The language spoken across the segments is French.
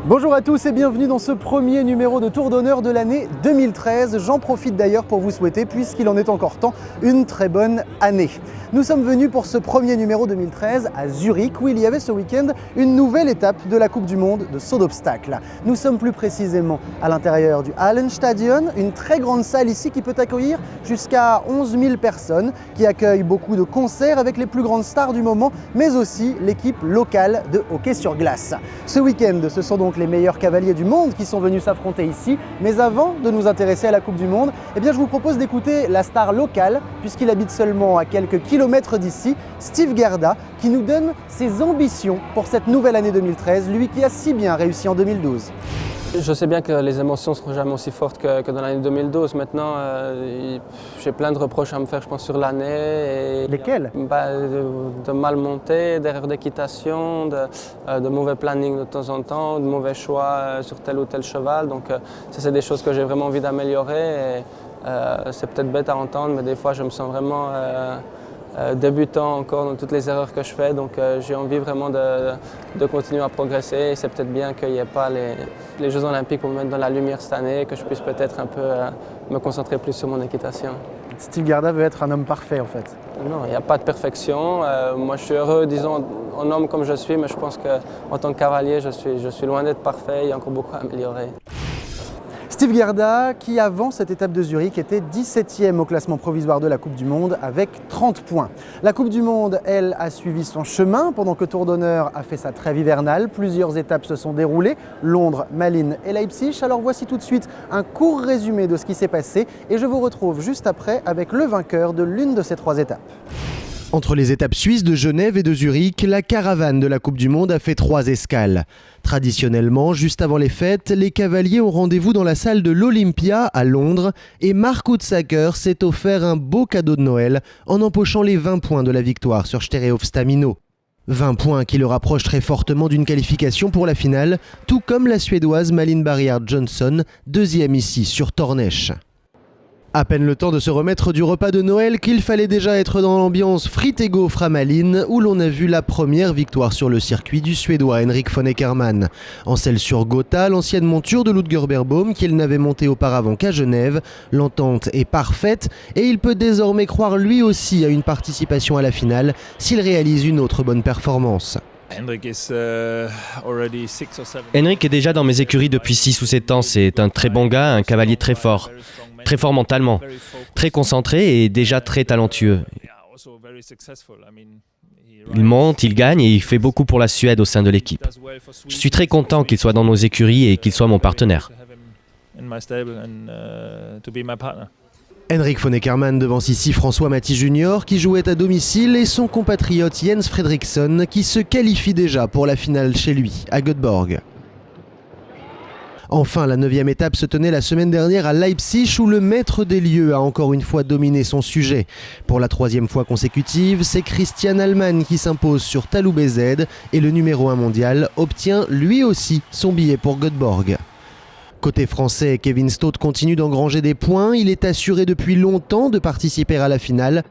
Bonjour à tous et bienvenue dans ce premier numéro de Tour d'honneur de l'année 2013. J'en profite d'ailleurs pour vous souhaiter, puisqu'il en est encore temps, une très bonne année. Nous sommes venus pour ce premier numéro 2013 à Zurich, où il y avait ce week-end une nouvelle étape de la Coupe du Monde de saut d'obstacles. Nous sommes plus précisément à l'intérieur du Hallenstadion, une très grande salle ici qui peut accueillir jusqu'à 11 000 personnes, qui accueille beaucoup de concerts avec les plus grandes stars du moment, mais aussi l'équipe locale de hockey sur glace. Ce week-end, ce sont donc les meilleurs cavaliers du monde qui sont venus s'affronter ici. Mais avant de nous intéresser à la Coupe du Monde, je vous propose d'écouter la star locale, puisqu'il habite seulement à quelques kilomètres d'ici, Steve Gerda, qui nous donne ses ambitions pour cette nouvelle année 2013, lui qui a si bien réussi en 2012. Je sais bien que les émotions ne seront jamais aussi fortes que dans l'année 2012. Maintenant, j'ai plein de reproches à me faire, je pense, sur l'année. Lesquels ? De mal monter, d'erreurs d'équitation, de mauvais planning de temps en temps, de mauvais choix sur tel ou tel cheval. Donc ça, c'est des choses que j'ai vraiment envie d'améliorer. C'est peut-être bête à entendre, mais des fois, je me sens vraiment débutant encore dans toutes les erreurs que je fais. Donc j'ai envie vraiment de continuer à progresser. C'est peut-être bien qu'il n'y ait pas les Jeux Olympiques pour me mettre dans la lumière cette année, que je puisse peut-être un peu me concentrer plus sur mon équitation. Steve Gerda veut être un homme parfait en fait. Non, il n'y a pas de perfection. Moi je suis heureux, disons, en homme comme je suis, mais je pense qu'en tant que cavalier, je suis loin d'être parfait. Il y a encore beaucoup à améliorer. Steve Gerda, qui avant cette étape de Zurich était 17e au classement provisoire de la Coupe du Monde avec 30 points. La Coupe du Monde, elle, a suivi son chemin pendant que Tour d'honneur a fait sa trêve hivernale. Plusieurs étapes se sont déroulées, Londres, Malines et Leipzig. Alors voici tout de suite un court résumé de ce qui s'est passé et je vous retrouve juste après avec le vainqueur de l'une de ces trois étapes. Entre les étapes suisses de Genève et de Zurich, la caravane de la Coupe du Monde a fait 3 escales. Traditionnellement, juste avant les fêtes, les cavaliers ont rendez-vous dans la salle de l'Olympia à Londres et Mark Houtsacker s'est offert un beau cadeau de Noël en empochant les 20 points de la victoire sur Stereof Stamino. 20 points qui le rapprochent très fortement d'une qualification pour la finale, tout comme la Suédoise Malin Barrière-Johnson, deuxième ici sur Tornesch. À peine le temps de se remettre du repas de Noël qu'il fallait déjà être dans l'ambiance frites et gaufres à Malines, où l'on a vu la première victoire sur le circuit du Suédois Henrik von Eckermann. En selle sur Gotha, l'ancienne monture de Ludger Beerbaum qu'il n'avait montée auparavant qu'à Genève, l'entente est parfaite et il peut désormais croire lui aussi à une participation à la finale s'il réalise une autre bonne performance. Henrik est déjà dans mes écuries depuis 6 ou 7 ans. C'est un très bon gars, un cavalier très fort mentalement, très concentré et déjà très talentueux. Il monte, il gagne et il fait beaucoup pour la Suède au sein de l'équipe. Je suis très content qu'il soit dans nos écuries et qu'il soit mon partenaire. Henrik von Eckermann devance ici François Mathy Junior qui jouait à domicile et son compatriote Jens Fredriksson qui se qualifie déjà pour la finale chez lui, à Göteborg. Enfin, la 9e étape se tenait la semaine dernière à Leipzig où le maître des lieux a encore une fois dominé son sujet. Pour la 3e fois consécutive, c'est Christian Allman qui s'impose sur Talou BZ et le numéro 1 mondial obtient lui aussi son billet pour Göteborg. Côté français, Kevin Stott continue d'engranger des points. Il est assuré depuis longtemps de participer à la finale.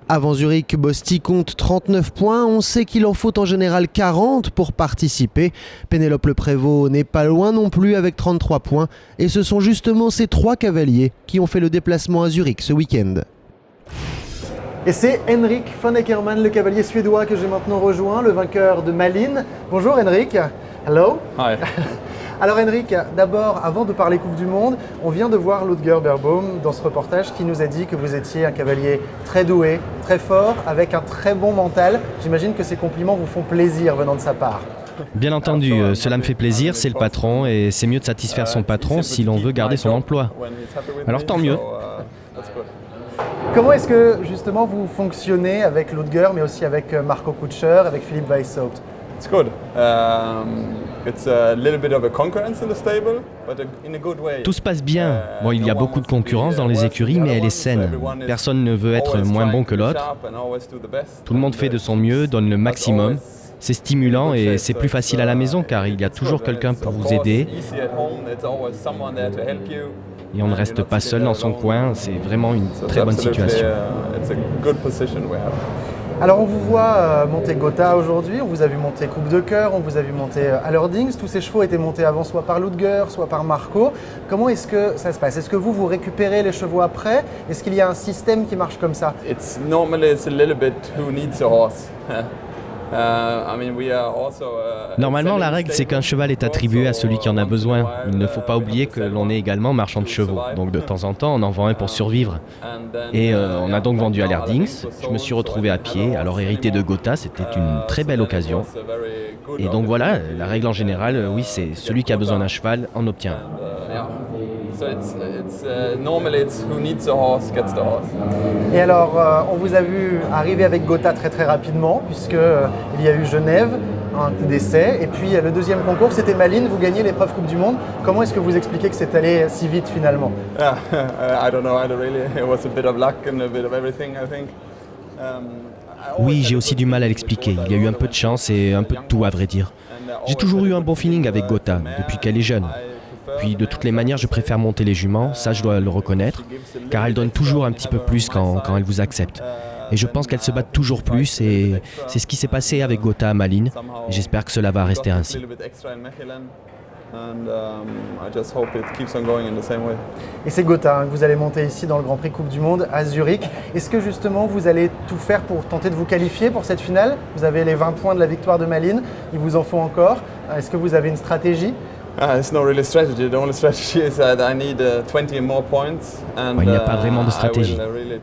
Avant Zurich, Bosti compte 39 points. On sait qu'il en faut en général 40 pour participer. Pénélope Le Prévost n'est pas loin non plus avec 33 points. Et ce sont justement ces 3 cavaliers qui ont fait le déplacement à Zurich ce week-end. Et c'est Henrik von Eckermann, le cavalier suédois que j'ai maintenant rejoint, le vainqueur de Malines. Bonjour Henrik. Hello. Hi. Alors Henrik, d'abord, avant de parler Coupe du Monde, on vient de voir Ludger Beerbaum dans ce reportage qui nous a dit que vous étiez un cavalier très doué, très fort, avec un très bon mental. J'imagine que ces compliments vous font plaisir venant de sa part. Bien entendu, cela me fait plaisir, c'est le patron et c'est mieux de satisfaire son patron si l'on veut garder son emploi. Alors tant mieux. Comment est-ce que justement vous fonctionnez avec Ludger, mais aussi avec Marco Kutscher, avec Philippe Weishaupt? It's good. It's a little bit of a concurrence in the stable, but in a good way. Tout se passe bien. Bon, il y a beaucoup de concurrence dans les écuries, mais elle est saine. Personne ne veut être moins bon que l'autre. Tout le monde fait de son mieux, donne le maximum. C'est stimulant et c'est plus facile à la maison car il y a toujours quelqu'un pour vous aider. Et on ne reste pas seul dans son coin, c'est vraiment une très bonne situation. Alors on vous voit monter Gotha aujourd'hui, on vous a vu monter Coupe de Cœur, on vous a vu monter Allerdings. Tous ces chevaux étaient montés avant soit par Ludger, soit par Marco. Comment est-ce que ça se passe? Est-ce que vous récupérez les chevaux après? Est-ce qu'il y a un système qui marche comme ça? Normally it's a little bit who needs a horse. Normalement, la règle, c'est qu'un cheval est attribué à celui qui en a besoin. Il ne faut pas oublier que l'on est également marchand de chevaux. Donc de temps en temps, on en vend un pour survivre. Et on a donc vendu Allerdings. Je me suis retrouvé à pied. Alors hérité de Gotha, c'était une très belle occasion. Et donc voilà, la règle en général, oui, c'est celui qui a besoin d'un cheval en obtient un. Normally it's who needs a horse gets the horse. Et alors, on vous a vu arriver avec Gotha très rapidement, puisqu'il y a eu Genève, un d'essai, et puis le deuxième concours, c'était Malines, vous gagnez l'épreuve Coupe du Monde. Comment est-ce que vous expliquez que c'est allé si vite finalement? I don't know, really. It was a bit of luck and a bit of everything, I think. Oui, j'ai aussi du mal à l'expliquer. Il y a eu un peu de chance et un peu de tout, à vrai dire. J'ai toujours eu un bon feeling avec Gotha, depuis qu'elle est jeune. Puis de toutes les manières, je préfère monter les juments, ça je dois le reconnaître, car elles donnent toujours un petit peu plus quand elles vous acceptent. Et je pense qu'elles se battent toujours plus et c'est ce qui s'est passé avec Gotha à Malines. Et j'espère que cela va rester ainsi. Et c'est Gotha que vous allez monter ici dans le Grand Prix Coupe du Monde à Zurich. Est-ce que justement vous allez tout faire pour tenter de vous qualifier pour cette finale? Vous avez les 20 points de la victoire de Malines, il vous en faut encore. Est-ce que vous avez une stratégie? It's not really strategy. The only strategy is that I need 20 more points. Il n'y a pas vraiment de stratégie.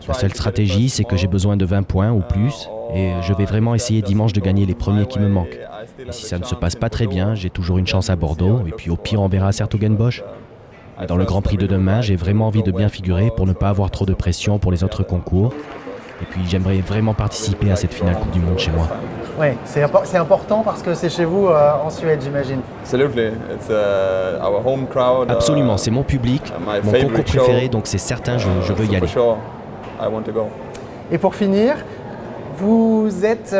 La seule stratégie, c'est que j'ai besoin de 20 points ou plus et je vais vraiment essayer dimanche de gagner les premiers qui me manquent. Et si ça ne se passe pas très bien, j'ai toujours une chance à Bordeaux et puis au pire on verra à Sertogenbosch. Et dans le Grand Prix de demain, j'ai vraiment envie de bien figurer pour ne pas avoir trop de pression pour les autres concours. Et puis j'aimerais vraiment participer à cette finale Coupe du Monde chez moi. Oui, c'est important parce que c'est chez vous en Suède, j'imagine. Absolument, c'est mon public, mon concours préféré, donc c'est certain, je veux y aller. Et pour finir, vous êtes,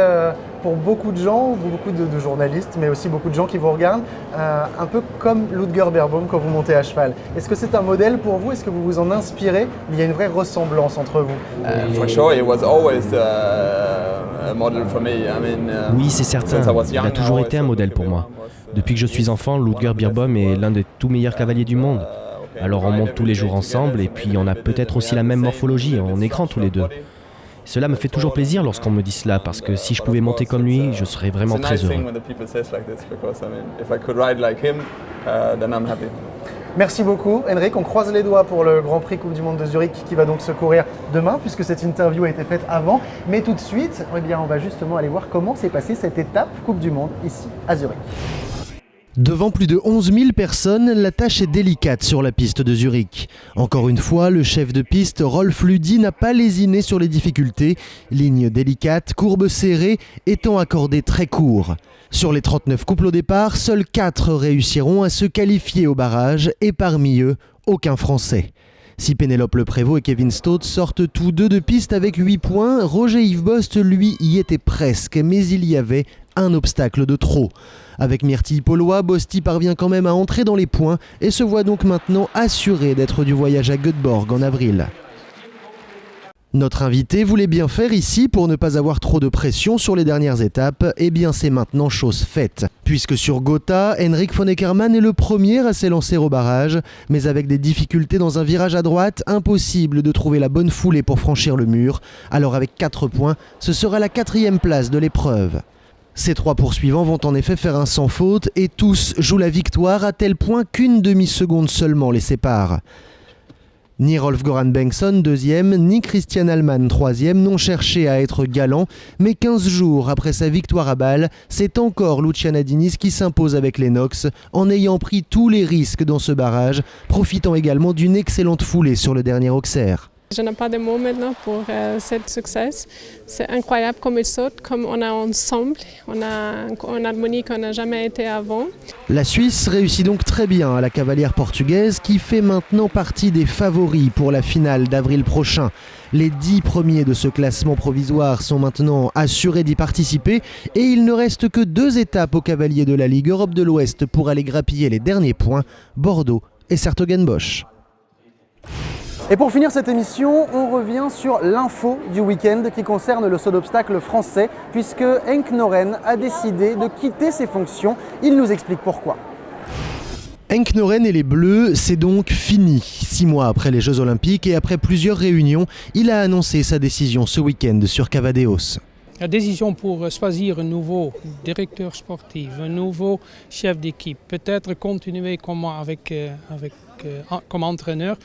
pour beaucoup de gens, beaucoup de journalistes, mais aussi beaucoup de gens qui vous regardent, un peu comme Ludger Beerbaum quand vous montez à cheval. Est-ce que c'est un modèle pour vous? Est-ce que vous vous en inspirez? Il y a une vraie ressemblance entre vous. For sure, it was always a model for me. Oui, c'est certain. Il a toujours été un modèle pour moi. Depuis que je suis enfant, Ludger Beerbaum est l'un des tout meilleurs cavaliers du monde. Alors on monte tous les jours ensemble et puis on a peut-être aussi la même morphologie, on est grands tous les deux. Cela me fait toujours plaisir lorsqu'on me dit cela, parce que si je pouvais monter comme lui, je serais vraiment très heureux. Merci beaucoup, Henrik. On croise les doigts pour le Grand Prix Coupe du Monde de Zurich qui va donc se courir demain, puisque cette interview a été faite avant. Mais tout de suite, on va justement aller voir comment s'est passée cette étape Coupe du Monde ici à Zurich. Devant plus de 11 000 personnes, la tâche est délicate sur la piste de Zurich. Encore une fois, le chef de piste Rolf Lüdi n'a pas lésiné sur les difficultés. Ligne délicate, courbe serrée, étant accordée très court. Sur les 39 couples au départ, seuls 4 réussiront à se qualifier au barrage et parmi eux, aucun Français. Si Pénélope Le Prévost et Kevin Stott sortent tous deux de piste avec 8 points, Roger-Yves Bost, lui, y était presque, mais il y avait un obstacle de trop. Avec Myrtille Paulois, Bosti parvient quand même à entrer dans les points et se voit donc maintenant assuré d'être du voyage à Göteborg en avril. Notre invité voulait bien faire ici pour ne pas avoir trop de pression sur les dernières étapes, et bien c'est maintenant chose faite. Puisque sur Gotha, Henrik von Eckermann est le premier à s'élancer au barrage, mais avec des difficultés dans un virage à droite, impossible de trouver la bonne foulée pour franchir le mur. Alors avec 4 points, ce sera la 4e place de l'épreuve. Ces 3 poursuivants vont en effet faire un sans faute et tous jouent la victoire à tel point qu'une demi-seconde seulement les sépare. Ni Rolf-Göran Bengtsson, 2e, ni Christian Allman, 3e, n'ont cherché à être galants, mais 15 jours après sa victoire à Bâle, c'est encore Luciana Diniz qui s'impose avec Lennox, en ayant pris tous les risques dans ce barrage, profitant également d'une excellente foulée sur le dernier Auxerre. Je n'ai pas de mots maintenant pour ce succès. C'est incroyable comme il saute, comme on est ensemble, on a une harmonie qu'on n'a jamais été avant. La Suisse réussit donc très bien à la cavalière portugaise qui fait maintenant partie des favoris pour la finale d'avril prochain. Les 10 premiers de ce classement provisoire sont maintenant assurés d'y participer et il ne reste que 2 étapes aux cavaliers de la Ligue Europe de l'Ouest pour aller grappiller les derniers points, Bordeaux et Sertogenbosch. Et pour finir cette émission, on revient sur l'info du week-end qui concerne le saut d'obstacle français, puisque Henk Noren a décidé de quitter ses fonctions. Il nous explique pourquoi. Henk Noren et les Bleus, c'est donc fini. 6 mois après les Jeux Olympiques et après plusieurs réunions, il a annoncé sa décision ce week-end sur Cavadeos. La décision pour choisir un nouveau directeur sportif, un nouveau chef d'équipe, peut-être continuer comme entraîneur,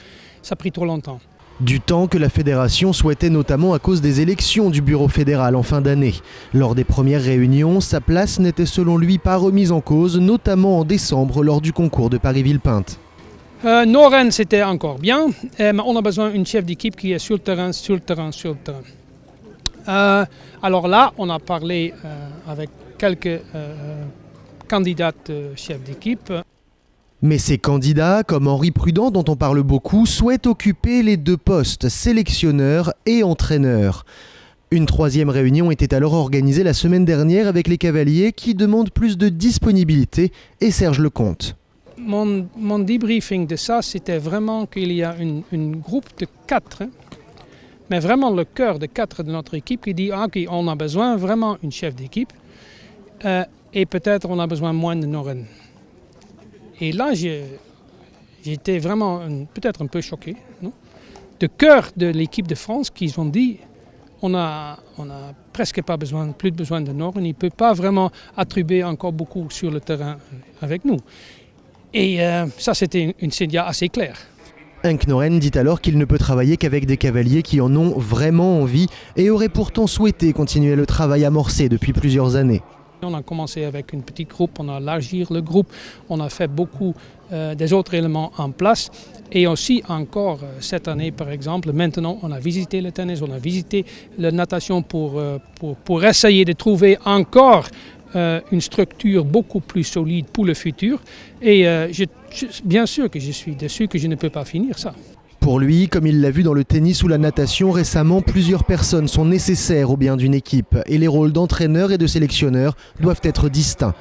ça a pris trop longtemps. Du temps que la fédération souhaitait notamment à cause des élections du bureau fédéral en fin d'année. Lors des premières réunions, sa place n'était selon lui pas remise en cause, notamment en décembre lors du concours de Paris-Villepinte. Noren, c'était encore bien, mais on a besoin d'un chef d'équipe qui est sur le terrain. Alors là, on a parlé avec quelques candidats chefs d'équipe. Mais ces candidats, comme Henri Prudent dont on parle beaucoup, souhaitent occuper les 2 postes, sélectionneur et entraîneur. Une 3e réunion était alors organisée la semaine dernière avec les Cavaliers qui demandent plus de disponibilité et Serge Lecomte. Mon debriefing de ça, c'était vraiment qu'il y a un groupe de 4, mais vraiment le cœur de 4 de notre équipe qui dit ok, on a besoin vraiment d'un chef d'équipe et peut-être on a besoin moins de Noren. Et là, j'étais vraiment peut-être un peu choqué. Non? De cœur de l'équipe de France qui ont dit on a presque pas plus besoin de Noren, il ne peut pas vraiment attribuer encore beaucoup sur le terrain avec nous. Et ça, c'était un signal assez clair. Henk Noren dit alors qu'il ne peut travailler qu'avec des cavaliers qui en ont vraiment envie et auraient pourtant souhaité continuer le travail amorcé depuis plusieurs années. On a commencé avec un petit groupe, on a élargi le groupe, on a fait beaucoup des autres éléments en place. Et aussi encore cette année par exemple, maintenant on a visité le tennis, on a visité la natation pour essayer de trouver encore une structure beaucoup plus solide pour le futur. Et bien sûr que je suis déçu que je ne peux pas finir ça. Pour lui, comme il l'a vu dans le tennis ou la natation récemment, plusieurs personnes sont nécessaires au bien d'une équipe et les rôles d'entraîneur et de sélectionneur doivent être distincts.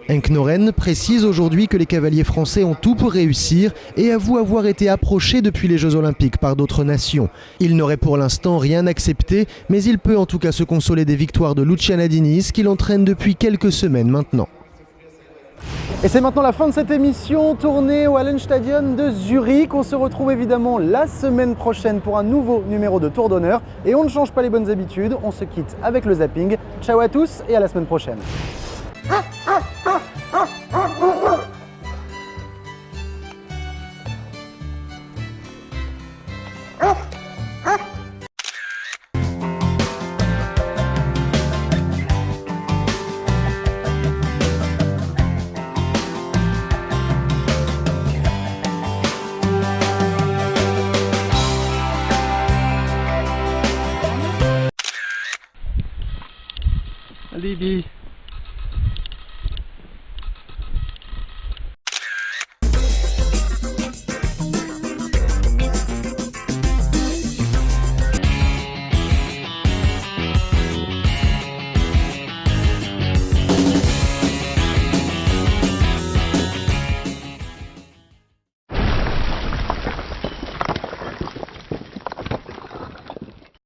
Henk Noren précise aujourd'hui que les cavaliers français ont tout pour réussir et avoue avoir été approchés depuis les Jeux Olympiques par d'autres nations. Il n'aurait pour l'instant rien accepté, mais il peut en tout cas se consoler des victoires de Luciana Diniz qu'il entraîne depuis quelques semaines maintenant. Et c'est maintenant la fin de cette émission tournée au Hallenstadion de Zurich. On se retrouve évidemment la semaine prochaine pour un nouveau numéro de Tour d'honneur. Et on ne change pas les bonnes habitudes, on se quitte avec le zapping. Ciao à tous et à la semaine prochaine. Alibi.